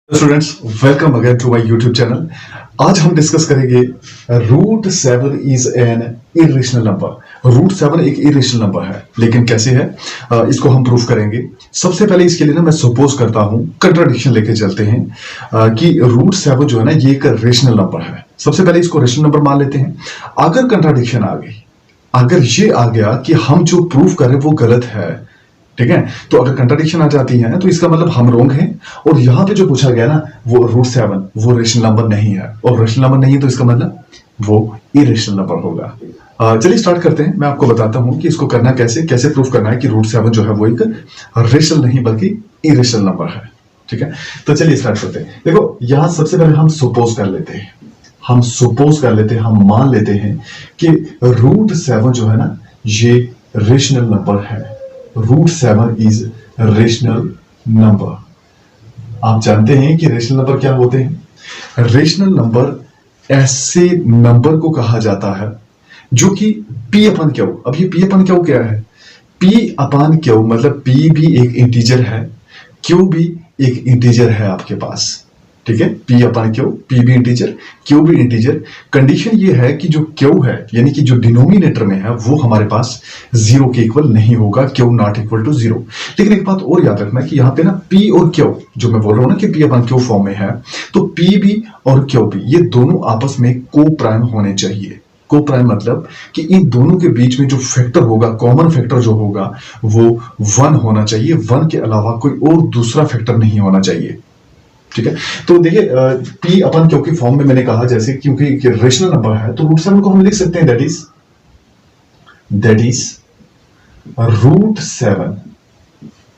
Students, welcome again to my YouTube channel. आज हम discuss करेंगे root 7 is an irrational number. Root 7 एक irrational number है, लेकिन कैसे है इसको हम प्रूफ करेंगे। सबसे पहले इसके लिए ना मैं सपोज करता हूं, कंट्राडिक्शन लेके चलते हैं कि रूट 7 जो है ना ये एक रेशनल नंबर है। सबसे पहले इसको रेशनल नंबर मान लेते हैं। अगर कंट्राडिक्शन आ गई, अगर ये आ गया कि हम जो प्रूफ कर रहे हैं वो गलत है, ठीक है, तो अगर कंट्राडिक्शन आ जाती है तो इसका मतलब हम रोंग हैं। और यहां पे जो पूछा गया ना वो रूट 7 वो रेशनल नंबर नहीं है, और रेशनल नंबर नहीं है तो इसका मतलब वो इरेशनल नंबर होगा। चलिए स्टार्ट करते हैं। मैं आपको बताता हूं कि इसको करना कैसे प्रूफ करना है कि रूट 7 जो है वो एक रेशनल नहीं बल्कि इरेशनल नंबर है। ठीक है, तो चलिए स्टार्ट करते हैं। देखो यहां सबसे पहले हम सपोज कर लेते हैं, हम मान लेते हैं कि रूट 7 जो है ना ये रेशनल नंबर है। Root 7 is rational number. आप जानते हैं कि रेशनल नंबर क्या होते हैं। रेशनल नंबर ऐसे नंबर को कहा जाता है जो कि p अपन क्यू, अब ये p अपन क्यू क्या है, p अपन क्यू मतलब p भी एक इंटीजर है, q भी एक इंटीजर है आपके पास। ठीक है, p अपन क्यू, p भी इंटीजर, q भी इंटीजर। कंडीशन ये है कि जो q है यानी कि जो डिनोमिनेटर में है वो हमारे पास 0 के इक्वल नहीं होगा, q नॉट इक्वल टू 0। लेकिन एक बात और याद रखना कि यहाँ पे ना p और q, जो मैं बोल रहा हूँ ना कि p अपन q फॉर्म में है, तो p भी और q भी ये दोनों आपस में को प्राइम होने चाहिए। को प्राइम मतलब कि इन दोनों के बीच में जो फैक्टर होगा, कॉमन फैक्टर जो होगा वो 1 होना चाहिए। 1 के अलावा कोई और दूसरा फैक्टर नहीं होना चाहिए। ठीक है, तो देखिए p अपन क्योंकि फॉर्म में मैंने कहा जैसे क्योंकि रेशनल नंबर है तो रूट 7 को हम लिख सकते हैं that is root 7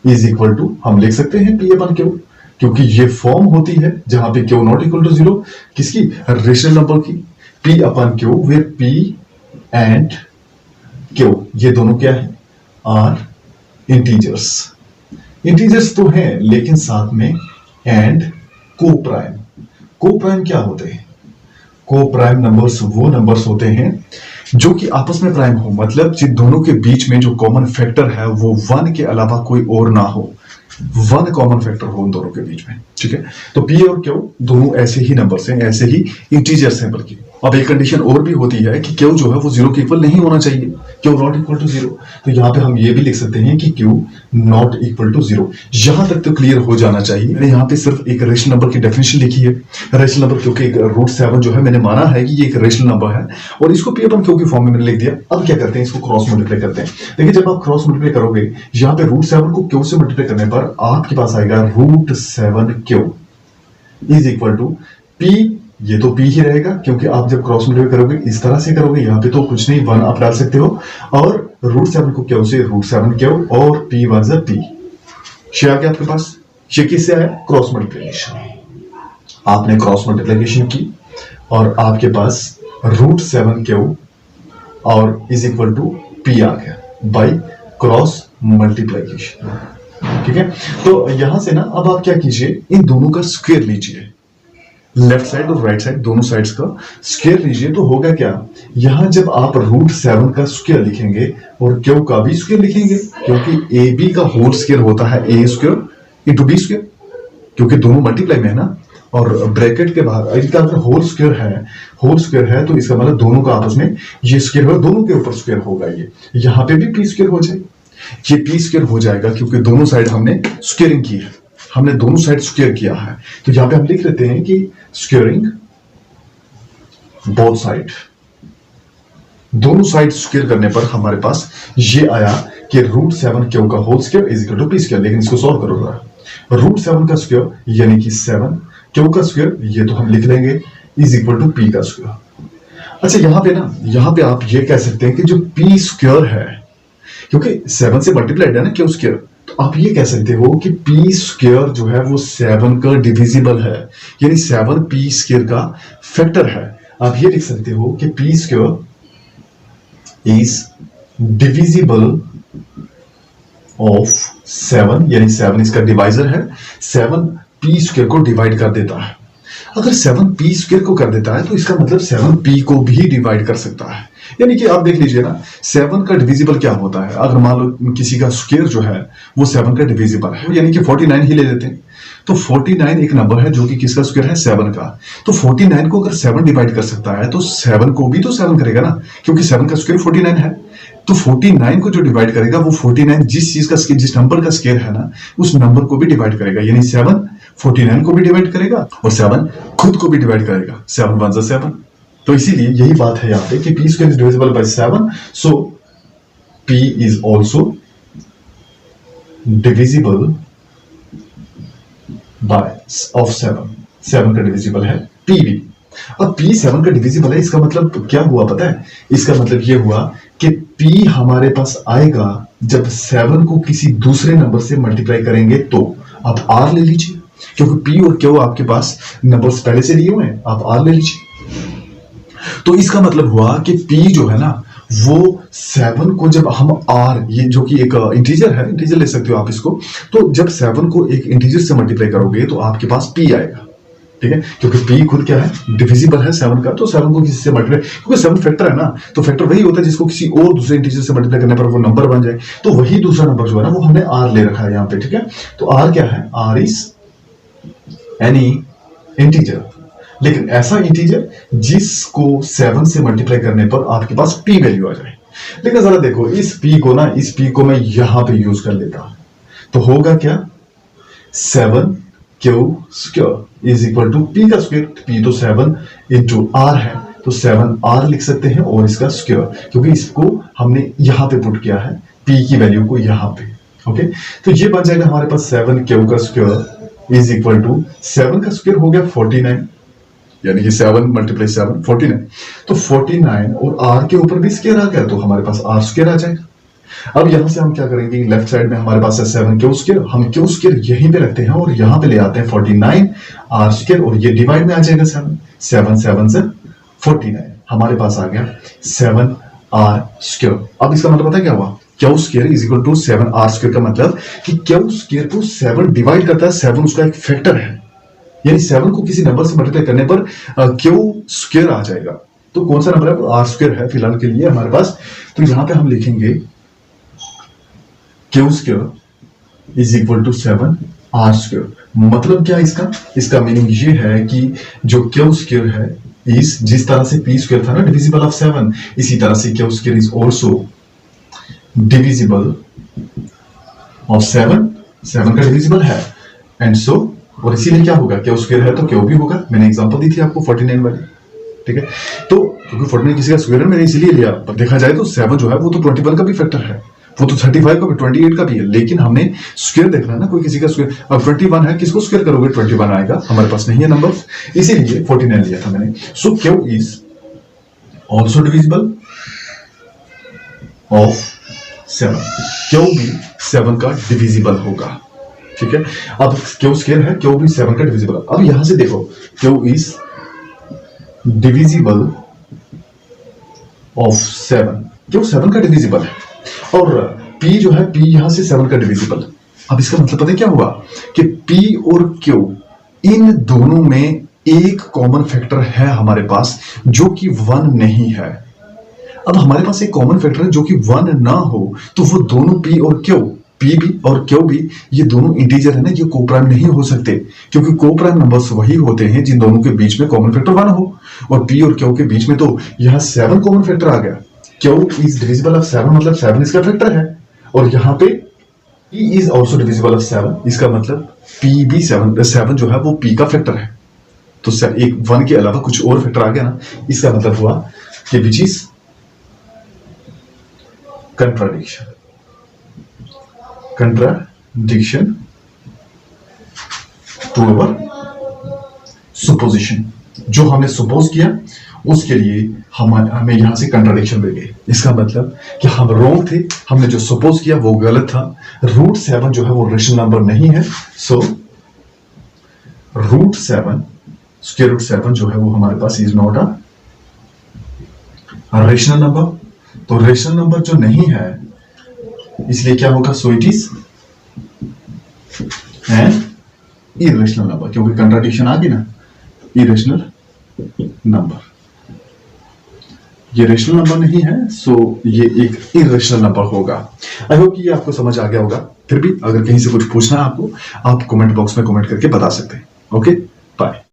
is equal to, हम लिख सकते हैं p अपन क्यू, क्योंकि ये फॉर्म होती है जहां पे क्यू नॉट इक्वल टू 0 किसकी, रेशनल नंबर की। p upon q where p and q ये दोनों क्या है, आर इंटीजर्स तो हैं लेकिन साथ में एंड को प्राइम क्या होते हैं, को प्राइम नंबर्स वो नंबर्स होते हैं जो कि आपस में प्राइम हो, मतलब जिन दोनों के बीच में जो कॉमन फैक्टर है वो 1 के अलावा कोई और ना हो, 1 कॉमन फैक्टर हो उन दोनों के बीच में। ठीक है, तो p और q दोनों ऐसे ही नंबर्स हैं, ऐसे ही इंटीजर्स हैं। बल्कि अब एक कंडीशन और भी होती है कि q जो है वो 0 के इक्वल नहीं होना चाहिए, q नॉट इक्वल टू 0। तो यहां पे हम ये भी लिख सकते हैं कि q नॉट इक्वल टू 0। यहां तक तो क्लियर हो जाना चाहिए। मैंने यहां पे सिर्फ एक रेशनल नंबर की डेफिनेशन लिखी है। रेशनल नंबर क्योंकि रूट 7 जो है मैंने माना है कि ये एक रेशनल नंबर है और इसको p अपन q की फॉर्म में मैंने लिख दिया। अब क्या करते हैं, इसको क्रॉस मल्टीप्लाई करते हैं। देखिए जब आप क्रॉस मल्टीप्लाई करोगे यहां पे रूट 7 को q से मल्टीप्लाई करने पर आपके पास आएगा root 7q is equal to p, ये तो p ही रहेगा क्योंकि आप जब क्रॉस मल्टीप्लाई करोगे इस तरह से करोगे, यहाँ पे तो कुछ नहीं 1 आप डाल सकते हो, और रूट 7 को q से रूट 7q और p वन p ये आ गया आपके पास। ये किससे आया, क्रॉस मल्टीप्लिकेशन। आपने क्रॉस मल्टीप्लिकेशन की और आपके पास रूट 7q और इज इक्वल टू p आ गया बाई क्रॉस मल्टीप्लिकेशन। ठीक है, तो यहां से ना अब आप क्या कीजिए, इन दोनों का स्क्वायर लीजिए, लेफ्ट साइड और राइट साइड दोनों साइड्स का स्क्वायर लीजिए। तो होगा क्या, यहां जब आप रूट 7 का स्क्वायर लिखेंगे और q का भी स्क्वायर लिखेंगे, क्योंकि ए बी का होल स्क्वायर होता है ए स्क्वायर इंटू बी स्क्वायर, क्योंकि दोनों मल्टीप्लाई में है ना, और ब्रैकेट के बाहर इनका अगर होल स्क्वायर है तो इसका मतलब दोनों का आपस में ये स्क्वायर है, दोनों के ऊपर स्क्वायर होगा। ये यहां पे भी p स्क्वायर हो जाए, ये p स्क्वायर हो जाएगा क्योंकि दोनों साइड हमने स्क्वायरिंग की है, हमने दोनों साइड स्क्वायर किया है। तो यहां पे हम लिख लेते हैं कि स्क्वायरिंग बोथ साइड, दोनों साइड स्क्वायर करने पर हमारे पास ये आया कि रूट 7q का whole square is equal to p square. लेकिन इसको सॉल्व करो जरा, रूट 7 का स्क्वायर यानी कि 7, q का स्क्वायर ये तो हम लिख लेंगे इज इक्वल टू p का स्क्वायर। अच्छा यहां पे आप ये कह सकते हैं कि जो p स्क्वायर है, क्योंकि 7 से मल्टीप्लाइड है ना q स्क्वायर, तो आप ये कह सकते हो कि p स्क्वायर जो है वो 7 का डिविजिबल है, यानी 7 p स्क्वायर का फैक्टर है। आप ये लिख सकते हो कि p square is divisible of 7, यानी 7 इसका डिवाइजर है, 7 p स्क्वायर को डिवाइड कर देता है। अगर 7 p स्क्वायर को कर देता है तो इसका मतलब 7 p को भी डिवाइड कर सकता है। यानी कि आप देख लीजिए ना, 7 का डिविजिबल क्या होता है, अगर मान लो किसी का स्क्वायर जो है वो 7 का डिविजिबल है, यानी कि 49 ही ले लेते हैं। तो 49 एक नंबर है जो कि किसका स्क्वायर है, 7 का। तो 49 को अगर 7 डिवाइड कर सकता है तो 7 को भी तो 7 करेगा ना, क्योंकि 7 का स्क्वायर 49 है। तो 49 को जो डिवाइड करेगा वो 49 जिस चीज का जिस नंबर का स्क्वायर है ना उस नंबर को भी डिवाइड करेगा, यानी 7 49 को भी डिवाइड करेगा और 7 खुद को भी डिवाइड करेगा। 7 1 7। तो इसीलिए यही बात है यहाँ पे कि p square is divisible by 7, so p is also divisible by of 7 का डिविजिबल है p भी। अब p 7 का डिविजिबल है, इसका मतलब क्या हुआ पता है, इसका मतलब ये हुआ कि p हमारे पास आएगा जब 7 को किसी दूसरे नंबर से मल्टीप्लाई करेंगे। तो आप r ले लीजिए, क्योंकि p और q आपके पास नंबर्स पहले से दिए हुए हैं, आप r ले लीजिए। तो इसका मतलब हुआ कि p जो है ना वो 7 को जब हम r, ये जो कि एक इंटीजर है, इंटीजर ले सकते हो आप इसको, तो जब 7 को एक इंटीजर से मल्टीप्लाई करोगे तो आपके पास p आएगा, ठीक है, क्योंकि p खुद क्या है, डिविजिबल है 7 का। तो 7 को किसी से मल्टीप्लाई, क्योंकि 7 फैक्टर है ना, तो फैक्टर वही होता है जिसको किसी और दूसरे इंटीजर से मल्टीप्लाई करने पर वो नंबर बन जाए। तो वही दूसरा नंबर जो है ना वो हमने r ले रखा है यहाँ पे, ठीक है। तो r क्या है, r इज एनी इंटीजर, लेकिन ऐसा इंटीजर जिसको 7 से मल्टीप्लाई करने पर आपके पास p वैल्यू आ जाए। लेकिन जरा देखो, इस p को ना, इस p को मैं यहां पे यूज कर लेता हूं, तो होगा क्या, 7q square is equal to p का स्क्वायर। p तो 7 इंटू r है, तो 7r लिख सकते हैं और इसका स्क्वायर, क्योंकि इसको हमने यहां पे पुट किया है p की वैल्यू को यहां पे। ओके, तो ये बन जाएगा हमारे पास 7q का स्क्वायर इज इक्वल टू 7 का स्क्वायर हो गया 49, यानी कि 7 मल्टीप्लाई 7 49। तो 49 और r के ऊपर भी स्क्वायर आ गया, तो हमारे पास r स्क्वायर आ जाएगा। अब यहां से हम क्या करेंगे, लेफ्ट साइड में हमारे पास है 7q स्क्वायर, हम q स्क्वायर यहीं पे रखते हैं और यहां पे ले आते हैं 49 r स्क्वायर, और ये डिवाइड में आ जाएगा 7 7 से 49, हमारे पास आ गया 7r स्क्वायर। अब इसका मतलब पता है क्या हुआ, q square is equal to 7r square का मतलब कि q स्क्वायर को 7 डिवाइड करता है, 7 उसका एक फैक्टर है, यानी 7 को किसी नंबर से मल्टीप्लाई करने पर q स्क्वायर आ जाएगा। तो कौन सा नंबर है, r स्क्वायर है फिलहाल के लिए हमारे पास। तो यहां पे हम लिखेंगे q square is equal to 7r square. मतलब क्या इसका मीनिंग ये है कि जो q स्क्वायर है इस जिस तरह से p स्क्वायर था ना डिविजिबल ऑफ 7, इसी तरह से q square is also divisible of 7 का डिविजिबल है, एंड सो, और इसीलिए क्या होगा, q स्क्वायर है तो q भी होगा। मैंने एग्जांपल दी थी आपको 49 वाली, ठीक है। तो क्योंकि 49 किसी का स्क्वायर है मैंने इसीलिए लिया, पर देखा जाए तो 7 जो है वो तो 21 का भी फैक्टर है, वो तो 35 का भी, 28 का भी है, लेकिन हमने स्क्वायर देखना है ना, कोई किसी का स्क्वायर। अब 21 है, किसको स्क्वायर करोगे, 21 आएगा, हमारे पास नहीं है नंबर, इसीलिए 49 लिया था मैंने। सो q is also divisible of 7, q भी 7 का डिविजिबल होगा, ठीक है। अब q स्क्वायर है, q भी 7 का डिविजिबल। अब यहां से देखो, q is divisible of 7, q 7 का डिविजिबल है, और p जो है, p यहां से 7 का डिविजिबल। अब इसका मतलब पता है क्या हुआ कि p और q इन दोनों में एक कॉमन फैक्टर है हमारे पास जो कि 1 नहीं है। अब हमारे पास एक कॉमन फैक्टर है जो कि 1 ना हो, तो वो दोनों p और q, p भी और q भी, ये दोनों इंटीजर है ना, ये कोप्राइम नहीं हो सकते, क्योंकि कोप्राइम नंबर्स वही होते हैं जिन दोनों के बीच में कॉमन फैक्टर 1 हो, और p और q के बीच में तो यहाँ 7 कॉमन फैक्टर आ गया। q इज डिविजिबल ऑफ 7 मतलब 7 इसका फैक्टर है, और यहाँ पे p is also divisible of 7, इसका मतलब p भी 7 जो है वो p का फैक्टर है। तो एक 1 के अलावा कुछ और फैक्टर आ गया ना, इसका मतलब हुआ कि which is contradiction to our supposition। जो हमने सपोज किया उसके लिए हमें यहां से कंट्राडिक्शन मिल गई। इसका मतलब कि हम रॉन्ग थे, हमने जो सपोज किया वो गलत था। रूट 7 जो है वो रेशनल नंबर नहीं है, सो रूट 7 स्क्वायर रूट 7 जो है वो हमारे पास is not a rational number. तो रेशनल नंबर जो नहीं है, इसलिए क्या होगा, so it is an irrational number, क्योंकि कंट्राडिक्शन आ गई ना, इरेशनल नंबर। ये रेशनल नंबर नहीं है, सो ये एक इरेशनल नंबर होगा। आई होप कि ये आपको समझ आ गया होगा। फिर भी अगर कहीं से कुछ पूछना है आपको, आप कमेंट बॉक्स में कमेंट करके बता सकते हैं। Okay, bye.